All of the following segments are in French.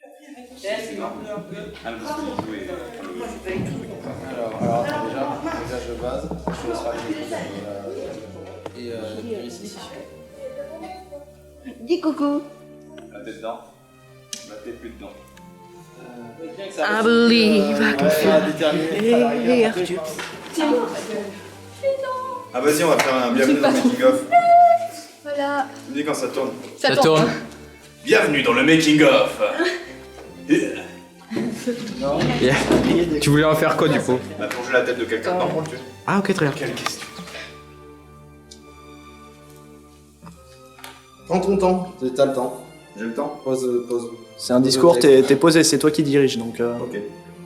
Alors déjà de base, je laisse faire et l'iris ici. Dis coucou. La tête dedans. La tête plus dedans. I believe I can fly. Arthur. Ah vas-y, on va faire un bienvenue dans le making of. Voilà. Tu me dis quand ça tourne. Ça tourne. Bienvenue dans le making of. Yeah. Tu voulais en faire quoi du coup? On a plongé la tête de quelqu'un dedans pour le tuer. Ah ok, très bien. Quelle question. Prends ton temps, t'as le temps. J'ai le temps. Pause. C'est un discours, t'es posé, c'est toi qui dirige donc. Ok.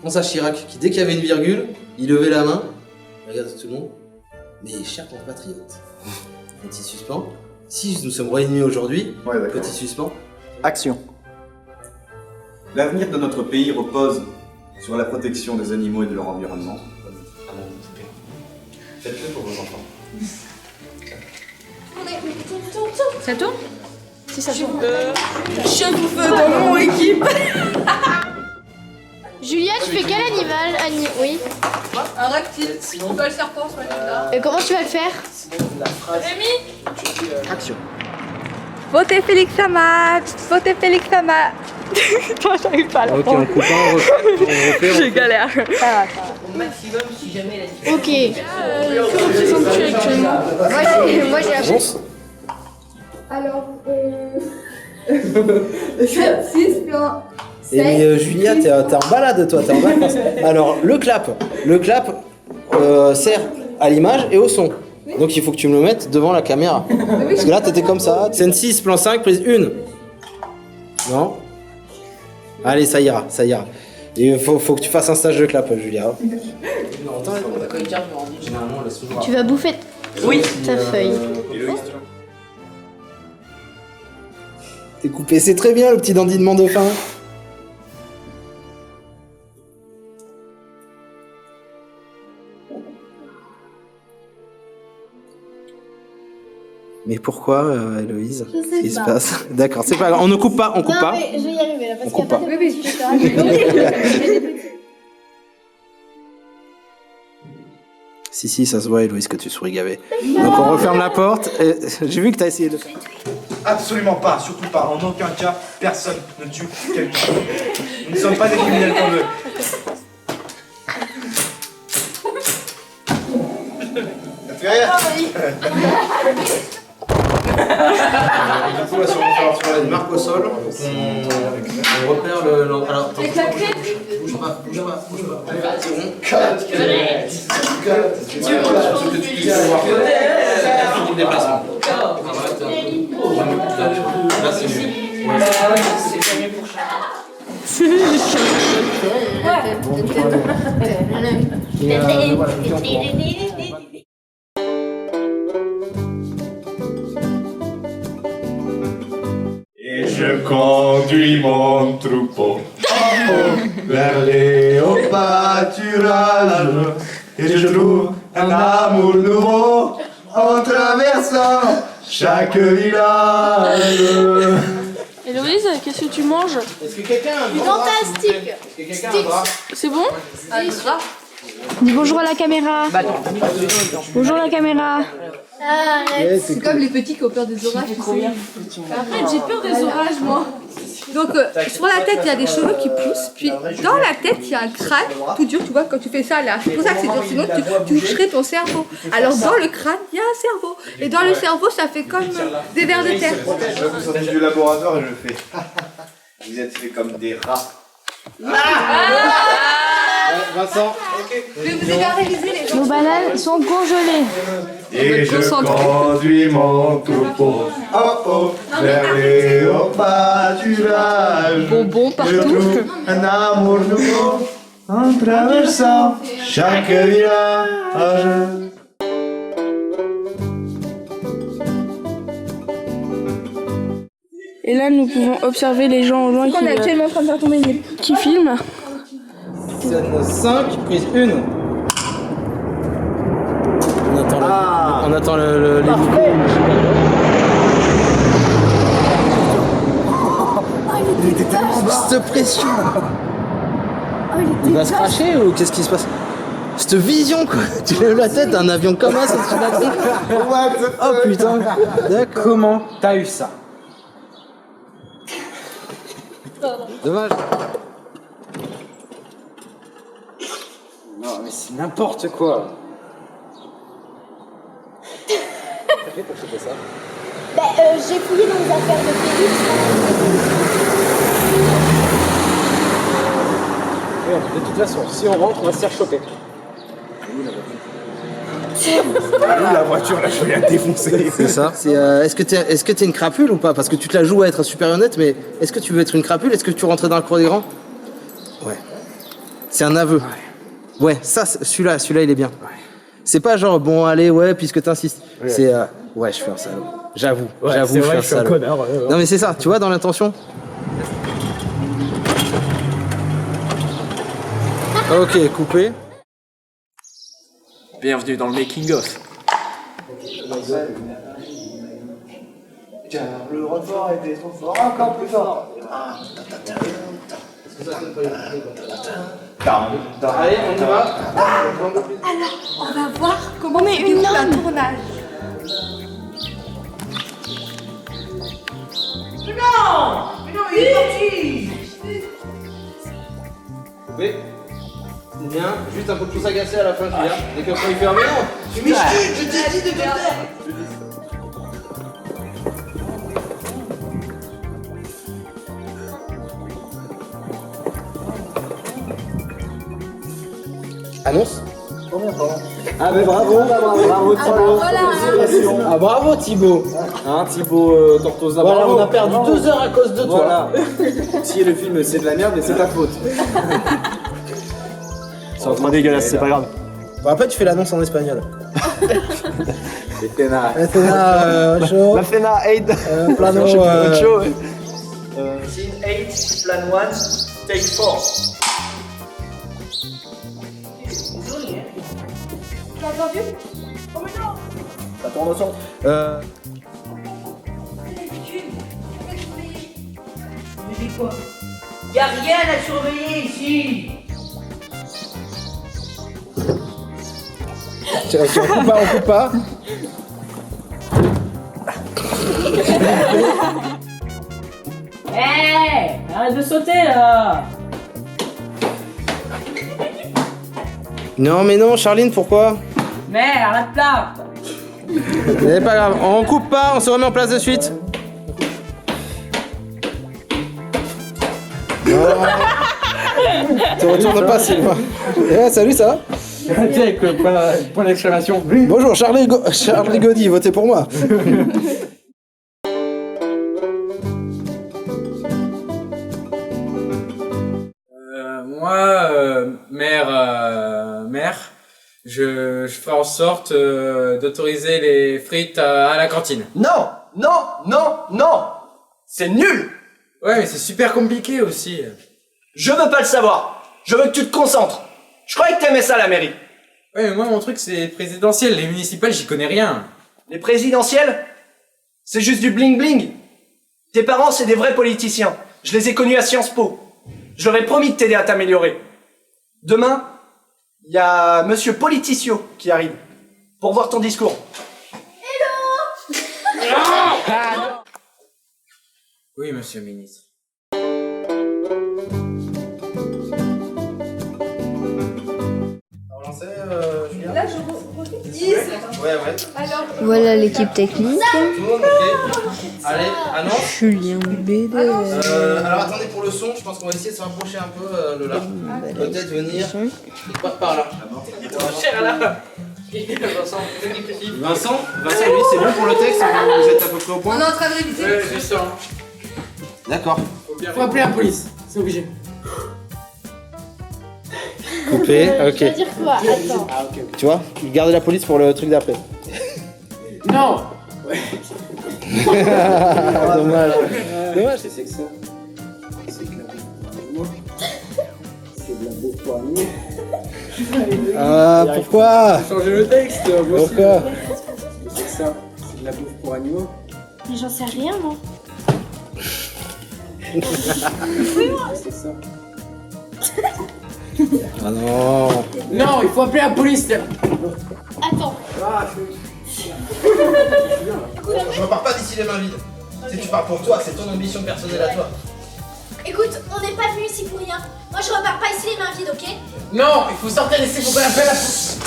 Pense à Chirac, qui dès qu'il y avait une virgule, il levait la main. Regarde tout le monde. Mes chers compatriotes. Petit suspens. Si nous sommes réunis aujourd'hui, Ouais, d'accord. petit suspens. Action. L'avenir de notre pays repose sur la protection des animaux et de leur environnement. Faites-le pour vos enfants. Ça tourne? Si ça tourne. Je vous veux dans mon équipe. Julia, tu fais quel animal? Oui. Un reptile. On peut le serpent sur là. Et comment tu vas le faire? Rémi. Action. Votez Félix Sama. Votez Félix Sama. Toi, j'arrive pas à Ok, on coupe un, on refait. Je galère. Ok. Comment tu sens-tu actuellement? Moi j'ai la chance. Alors, 6 plans. Et mais Julia, t'es en balade toi, t'es en vacances. Alors le clap sert à l'image et au son. Donc il faut que tu me le mettes devant la caméra. Parce que là t'étais comme ça. Scène 6, plan 5, prise 1. Non? Allez, ça ira. Et il faut que tu fasses un stage de clap, Julia. Tu vas bouffer ta feuille. T'es coupé, c'est très bien le petit dandinement de fin. Mais pourquoi, Héloïse? Qu'est-ce qui se passe? D'accord, c'est pas grave, on ne coupe pas, on coupe pas. Non, mais je vais y arriver là parce On qu'il n'y a coupe pas de petits. Si, ça se voit, Héloïse, que tu souris gavé. Donc on referme la porte. J'ai vu que t'as essayé de faire. Absolument pas, surtout pas. En aucun cas, personne ne tue quelqu'un. Nous ne sommes pas des criminels qu'on veut. Ça te fait rire? Du coup, là, sur la marque au sol, on repère le. Alors, Avec la clé. bouge pas. C'est bon. Ce que tu puisses voir. Le déplacement. Là, c'est mieux. Et je conduis mon troupeau vers les hauts pâturages et je trouve un amour nouveau en traversant chaque village. Héloïse, qu'est-ce que tu manges? Est-ce que quelqu'un a un Fantastique. Est-ce que quelqu'un a un bras? C'est bon? Dis bonjour à la caméra. Bonjour la caméra. C'est comme les petits qui ont peur des orages. Arrête, j'ai peur des orages, moi. Donc sur la tête il y a des cheveux qui poussent, puis dans la tête il y a un crâne tout dur, tu vois quand tu fais ça là, c'est pour ça que c'est dur, sinon tu toucherais ton cerveau. Alors dans le crâne il y a un cerveau, et dans le cerveau ça fait comme des vers de terre. Je suis sorti du laboratoire et je fais. Vous êtes fait comme des rats. Vincent. Je vais vous aider à réviser les gens. Nos bananes sont congelées. Et je conduis mon troupeau vers les hauts pâturages. Bonbons Je partout. trouve un amour nouveau en traversant chaque village. Et là, nous pouvons observer les gens au loin On est actuellement en train de faire tomber une qui filment. Scène 5, prise 1. On attend l'hélico. Il était tellement Cette pression. Il va se cracher ou qu'est-ce qui se passe? Cette vision quoi. Tu lèves la tête, un avion comme ça, c'est la tête. Oh putain. D'accord. Comment t'as eu ça? Dommage. Non mais c'est n'importe quoi. J'ai fouillé dans les affaires de Félix. De toute façon, si on rentre, on va se faire choper. La voiture, là, je vais la défoncer. C'est ça. Est-ce que t'es une crapule ou pas? Parce que tu te la joues à être super honnête, mais est-ce que tu veux être une crapule? Est-ce que tu rentrais dans la cour des grands? Ouais. C'est un aveu. Ouais, ça, celui-là, il est bien. C'est pas genre, bon, allez, ouais, puisque t'insistes. Ouais. C'est, ouais, je suis un salaud. J'avoue, je suis un salaud. Connard. Non, mais c'est ça, tu vois, dans l'intention. Ok, coupé. Bienvenue dans le making-of. Car le renfort était trop fort, encore plus fort. Allez, on y va. Alors, on va voir comment on déroule un tournage. Mais non, il est parti. Coupé. C'est bien, juste un peu plus agacé à la fin, je veux dire. Dès que il fait un non, tu m'excuses, je t'ai dit de te taire. Annonce. Ah mais bravo Thibaut. Ah bravo Thibaut. Hein Thibaut Tortosa. Voilà, on a perdu 2 heures à cause de toi. Voilà. Si le film c'est de la merde, mais c'est ta faute. C'est trop dégueulasse, c'est pas grave. Bon, après tu fais l'annonce en espagnol. C'est peinard. La Fena 8. Plano. Scene 8, plan 1, take 4. Tu as entendu? Oh mais non! Ça tourne au son. Mais quoi? Y a rien à surveiller ici! Ok, on coupe pas. Hé! Arrête de sauter là! Non mais non, Charline, pourquoi? Mais arrête là! C'est pas grave, on coupe pas, on se remet en place de suite. Non. Tu retournes pas, Sylvain. Eh, salut, ça va? Tiens, avec le point d'exclamation. Bonjour, Charlie Gaudy, votez pour moi. Maire, je ferai en sorte d'autoriser les frites à la cantine. Non, non, non, non. C'est nul. Ouais, mais c'est super compliqué aussi. Je veux pas le savoir. Je veux que tu te concentres. Je croyais que t'aimais ça, la mairie. Ouais, mais moi, mon truc, c'est présidentiel. Les municipales, j'y connais rien. Les présidentielles, c'est juste du bling-bling. Tes parents, c'est des vrais politiciens. Je les ai connus à Sciences Po. Je leur ai promis de t'aider à t'améliorer. Demain, il y a Monsieur Politicio qui arrive pour voir ton discours. Oui, monsieur le ministre. Là, je refais. Ouais. Alors, Voilà l'équipe technique. Tout le monde, ok. Allez, annonce. Julien BD. Alors attendez, pour le son, je pense qu'on va essayer de se rapprocher un peu de là. Peut-être venir par là. Cher là. Vincent, lui, c'est bon pour le texte, vous êtes à peu près au on point? est en train de réviser. Ouais, je sens. D'accord. Faut appeler la police, c'est obligé. Coupé, ok. Tu vas dire quoi? Attends. Tu vois, gardez la police pour le truc d'après. Non. Dommage. Dommage. C'est que ça. C'est que la bouffe. C'est de la bouffe pour animaux. Ah, pourquoi? Changer le texte, moi aussi. Pourquoi? C'est que ça. C'est de la bouffe pour animaux. Mais j'en sais rien, moi. Ah non. Non, il faut appeler la police. Attends. Je repars pas d'ici les mains vides. Si tu pars pour toi, c'est ton ambition personnelle à toi. Écoute, on n'est pas venu ici pour rien. Moi, je repars pas ici les mains vides, ok? Non, il faut sortir d'ici pour qu'on appelle la police.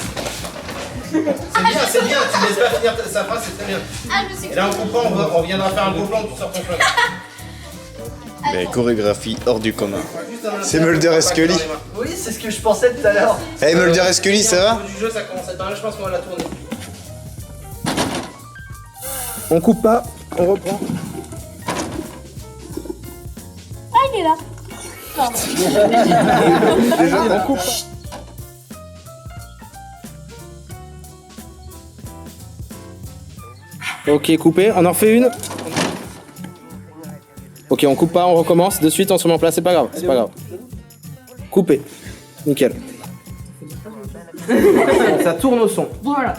C'est bien, tu laisses pas finir sa phrase, c'est très bien. Ah, je me suis Et là, on comprend, on viendra faire un gros plan, tu sors ton flingue. Mais chorégraphie hors du commun. C'est Mulder et Scully. Oui, c'est ce que je pensais tout à l'heure. Hey Mulder et Scully, ça va? Au niveau du jeu, ça commence à être mal, je pense qu'on va la tourner. On coupe pas, on reprend. Ah, il est là. On coupe. Ok, coupé, on en refait une. Ok, on coupe pas, on recommence. De suite, on se remet en place, c'est pas grave, c'est pas grave. Coupé. Nickel. Ça tourne au son. Voilà.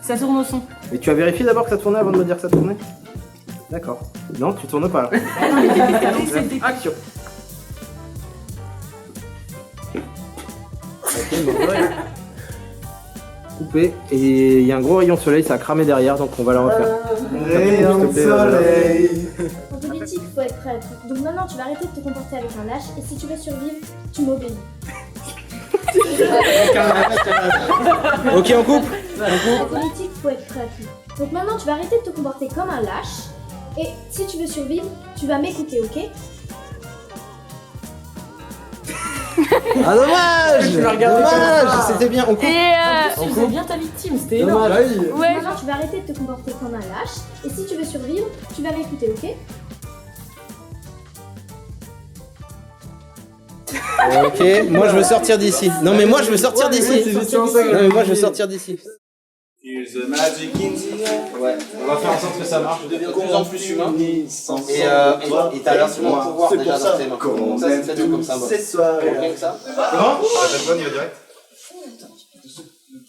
Ça tourne au son. Et tu as vérifié d'abord que ça tournait avant de me dire que ça tournait? D'accord. Non, tu tournes pas là. Action. Ok, bon, ouais. Coupé. Et il y a un gros rayon de soleil, ça a cramé derrière, donc on va la refaire. Rayon de soleil. En politique, faut être prêt à tout. Donc maintenant, tu vas arrêter de te comporter avec un lâche et si tu veux survivre, tu m'obéis. Ok, on coupe. En politique, faut être prêt à tout. Donc maintenant, tu vas arrêter de te comporter comme un lâche et si tu veux survivre, tu vas m'écouter, ok? Ah dommage. Dommage. C'était bien, on coupe. Tu faisais bien ta victime, c'était énorme. Ouais. Maintenant, tu vas arrêter de te comporter comme un lâche et si tu veux survivre, tu vas m'écouter, ok? Ok, moi je veux sortir d'ici. Non mais moi je veux sortir d'ici. Non mais moi je veux sortir d'ici. Ouais, on va faire en sorte que ça marche. Je deviens de plus en plus humain. Et t'as l'instrument de pouvoir déjà dans tes mains. Donc ça c'est très bien comme symbole. C'est ça. Ok ça. C'est bon? On y va direct.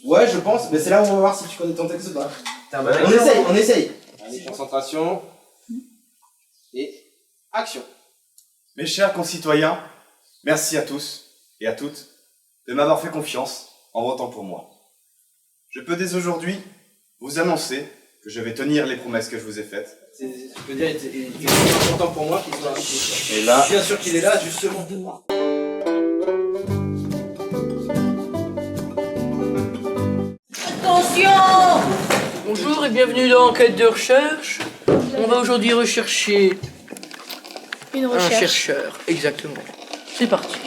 Ouais, je pense. Mais c'est là où on va voir si tu connais ton texte ou pas. On essaye. Allez, concentration. Et action. Mes chers concitoyens, merci à tous et à toutes de m'avoir fait confiance en votant pour moi. Je peux dès aujourd'hui vous annoncer que je vais tenir les promesses que je vous ai faites. Je peux dire, il était important pour moi qu'il soit impliqué. Et là, bien sûr qu'il est là, justement. Attention! Bonjour et bienvenue dans Enquête de recherche. On va aujourd'hui rechercher un chercheur, exactement. C'est parti.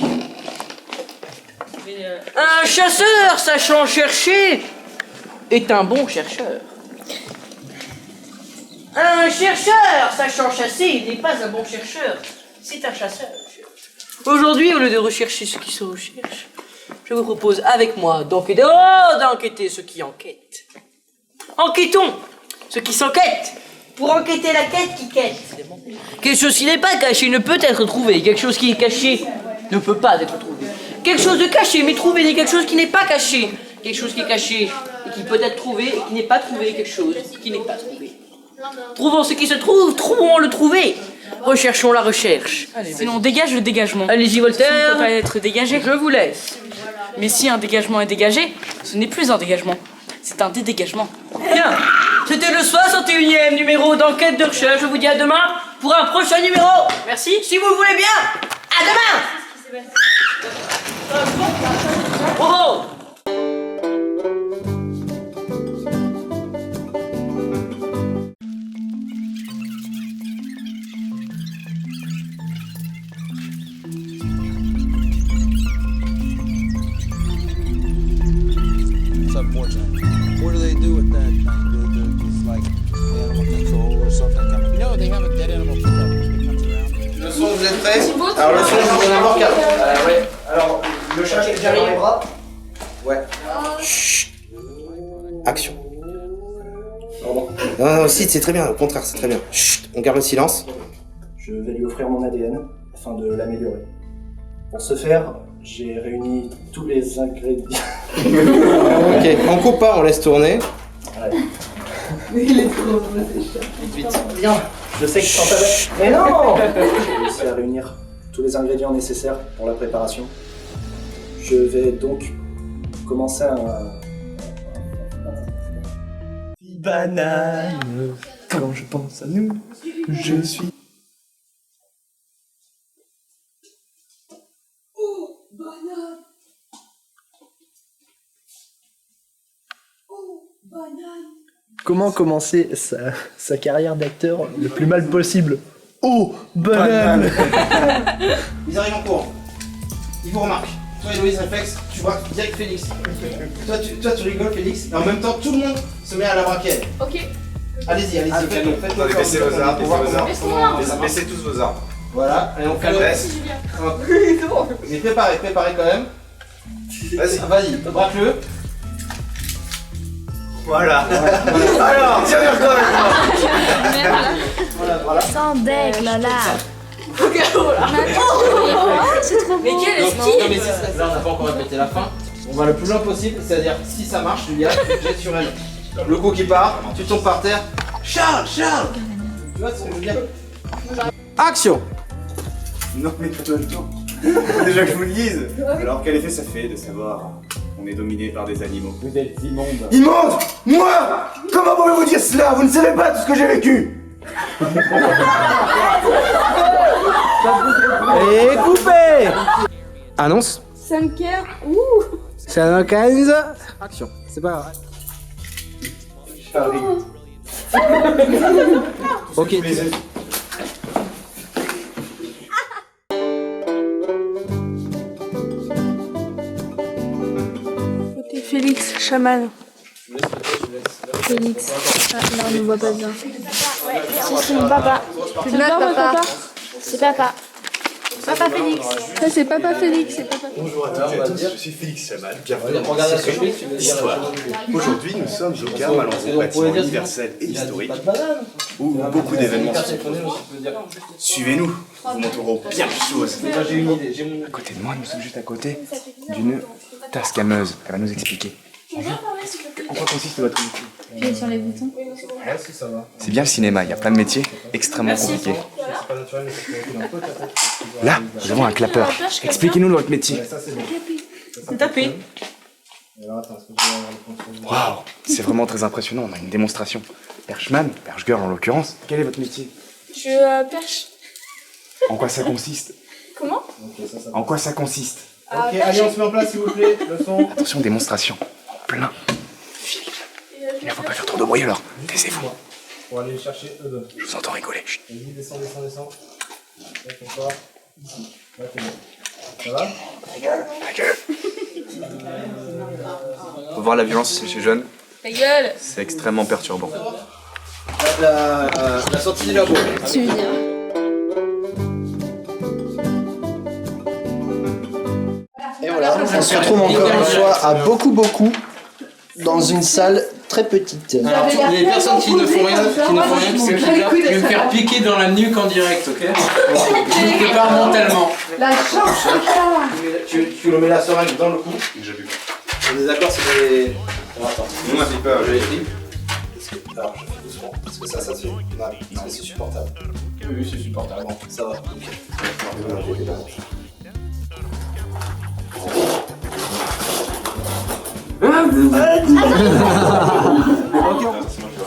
Un chasseur sachant chercher est un bon chercheur. Un chercheur sachant chasser n'est pas un bon chercheur, c'est un chasseur. Aujourd'hui, au lieu de rechercher ce qui se recherche, je vous propose avec moi d'enquêter ce qui enquête. Enquêtons ce qui s'enquête pour enquêter la quête qui quête. Quelque chose qui n'est pas caché ne peut être trouvé. Quelque chose qui est caché ne peut pas être trouvé. Quelque chose de caché mais trouvé n'est quelque chose qui n'est pas caché. Quelque chose qui est caché et qui peut être trouvé et qui n'est pas trouvé. Quelque chose qui n'est pas trouvé. Trouvons ce qui se trouve, trouvons le trouver. Recherchons la recherche. Allez, sinon, dégage le dégagement. Allez-y, Voltaire. Ça ne peut pas être dégagé. Je vous laisse. Mais si un dégagement est dégagé, ce n'est plus un dégagement. C'est un dédégagement. Bien. C'était le 61e numéro d'enquête de recherche. Je vous dis à demain pour un prochain numéro. Merci. Si vous le voulez bien. À demain. Oh. It's unfortunate. What do they do with that thing? It's like animal control or something coming? No, they have a dead animal pickup that comes around. Le son, vous êtes prêts? Alors le son, je vous en avoir 4. Ouais. Alors, le chat qui est dans les bras. Ouais. Chut. Action. Pardon. Non, si, c'est très bien, au contraire, c'est très bien. Chut, on garde le silence. Je vais lui offrir mon ADN afin de l'améliorer. Pour ce faire, j'ai réuni tous les ingrédients. Ok, on coupe pas, on laisse tourner. Ouais. Il est trop vite. Viens. Je sais que quand t'avais... Mais non! J'ai réussi à réunir tous les ingrédients nécessaires pour la préparation. Je vais donc commencer à... Banane, quand je pense à nous, je suis... Oh, banane. Oh, banane. Comment commencer sa carrière d'acteur le plus mal possible? Oh, banane. Ils arrivent en courant. Ils vous remarquent. Toi, Héloïse réflexe, tu vois direct Félix. Toi, tu rigoles, Félix. Et en même temps, tout le monde se met à la braquer. Ok. Allez-y, faites-le. Allez, baissez vos armes, baissez tous vos armes. Voilà, et on fait le reste. Mais préparez quand même. Vas-y, braque-le. Voilà. Alors, tiens vers toi Voilà. Sans deck, là. C'est trop beau. Mais quel Non, mais là, on n'a pas encore répété la fin. On va le plus loin possible, c'est-à-dire si ça marche, Julia, tu te jettes sur elle. Le coup qui part, tu tombes par terre. Charles. Tu vois ce que je veux dire? Action. Non mais toi le temps. Déjà que je vous le dise. Alors quel effet ça fait de savoir qu'on est dominé par des animaux? Vous êtes immonde. Immonde? Moi? Comment pouvez-vous dire cela? Vous ne savez pas tout ce que j'ai vécu. Et coupé. Annonce. 5 heures. Ouh. C'est un 15. Action. C'est pas grave. Ok. Côté Félix, chaman. Félix. Ah, non, on ne voit pas bien. C'est papa. C'est papa. C'est papa. Papa Félix. Ça, c'est papa Félix. Bonjour à toutes et à tous, je suis Félix Chaman. Bienvenue dans Regarde la cette surprise, série d'histoire. Aujourd'hui, nous sommes au Carme, un bâtiment universel et historique où beaucoup d'événements se sont produits. Suivez-nous, vous montrerons bien des choses. À côté de moi, nous sommes juste à côté d'une tascameuse. Elle va nous expliquer. En quoi consiste votre métier? Appuyer sur les boutons. C'est bien le cinéma, il y a plein de métiers extrêmement compliqués. Là, nous avons un clapeur. Expliquez-nous votre métier. C'est tapé. Waouh, c'est vraiment très impressionnant, on a une démonstration. Perchman, Perche Girl en l'occurrence, quel est votre métier? Je perche. En quoi ça consiste? Comment? En quoi ça consiste? Ok, allez, on se met en place s'il vous plaît. Le son. Attention, démonstration. Plein. Il ne faut pas faire trop de bruit alors. Taisez-vous. Pour aller chercher eux deux. Je vous entends rigoler. Chut. Vas-y, descends. Là, encore. Ici. Là, c'est bon. Ça va? Ta gueule. Faut voir la violence chez jeunes. Ta gueule. C'est extrêmement perturbant. La sortie du labo. Tu veux dire. Et voilà, on se retrouve encore une fois à beaucoup dans une salle très petite. Alors, les personnes qui ne font rien, qui se quittent, je vais me faire piquer dans la nuque en direct, ok? Je me prépare mentalement. La chance. Tu le mets la seringue dans le cou. J'ai vu. On est d'accord, c'est des... Alors, attends. Moi, j'ai peur. Je vais essayer. Alors, je fais doucement. Parce que ça se fait mal. Parce que c'est supportable. Oui, c'est supportable. Bon, ça va. Ok.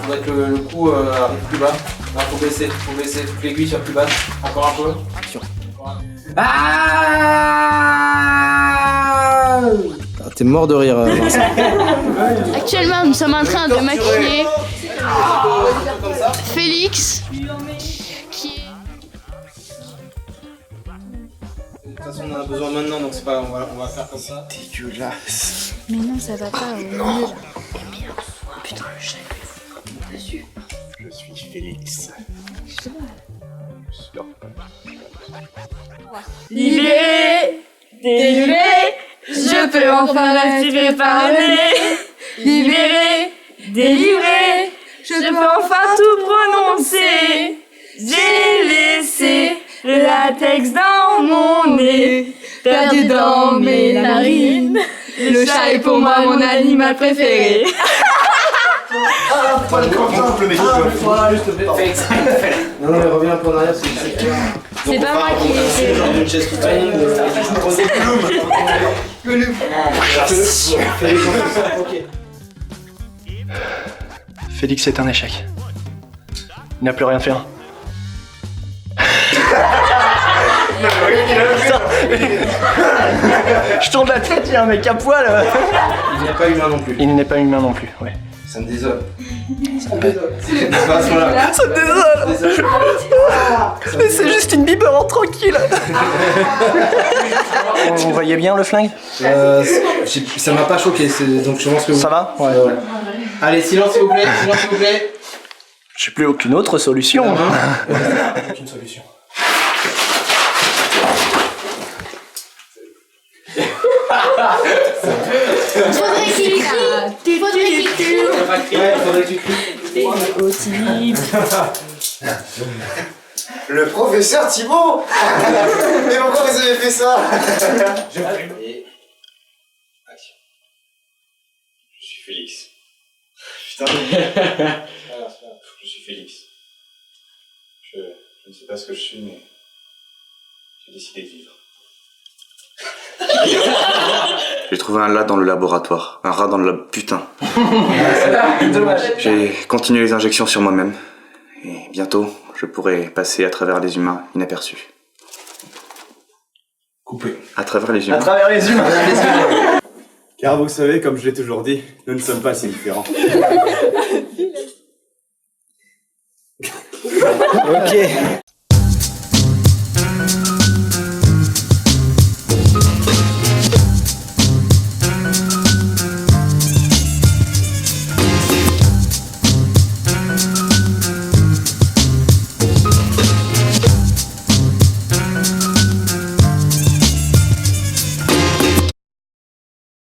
Faudrait que le cou arrive plus bas. Là, faut baisser, faut que l'aiguille soit plus basse. Encore un peu. Ah, t'es mort de rire, Vincent. Actuellement, nous sommes en train de maquiller Félix. De toute façon, on en a besoin maintenant, donc c'est pas, on va faire comme ça. Dégueulasse. Mais non, ça va pas. Non. Putain, le chat, il est dessus. Je suis Félix. Libéré, délivré, je peux enfin respirer par le nez. Libéré, délivré, je peux enfin tout prononcer. J'ai laissé le latex dans mon nez, perdu dans mes narines. Le chat est pour moi mon animal préféré. Paul Quentin, le mec. Non, mais reviens un peu en arrière parce que C'est pas moi qui ai fait. genre une chaise qui tourne. Félix est un échec. Il n'a plus rien fait. Je tourne la tête, il y a un mec à poil. Il n'est pas humain non plus. Il n'est pas humain non plus, ouais. Ça me désole. Ça me désole. Mais c'est juste une biberon tranquille. Vous voyez bien le flingue? Ça m'a pas choqué, donc je pense que... Ça va? Ouais. Allez, silence s'il vous plaît, silence s'il vous plaît. J'ai plus aucune autre solution. Aucune solution. Faudrait qu'il crie. Faudrait que tu cries. Le professeur Thibaut. Mais pourquoi vous avez fait ça? Et... action. Je suis Félix. Putain. Je suis Félix. Je ne sais pas ce que je suis, mais j'ai décidé de vivre. J'ai trouvé un rat dans le laboratoire. Un rat dans le putain. Dommage. J'ai continué les injections sur moi-même. Et bientôt, je pourrai passer à travers les humains inaperçus. Coupé. À travers les humains. À travers les humains. Car vous savez, comme je l'ai toujours dit, nous ne sommes pas si différents. Ok.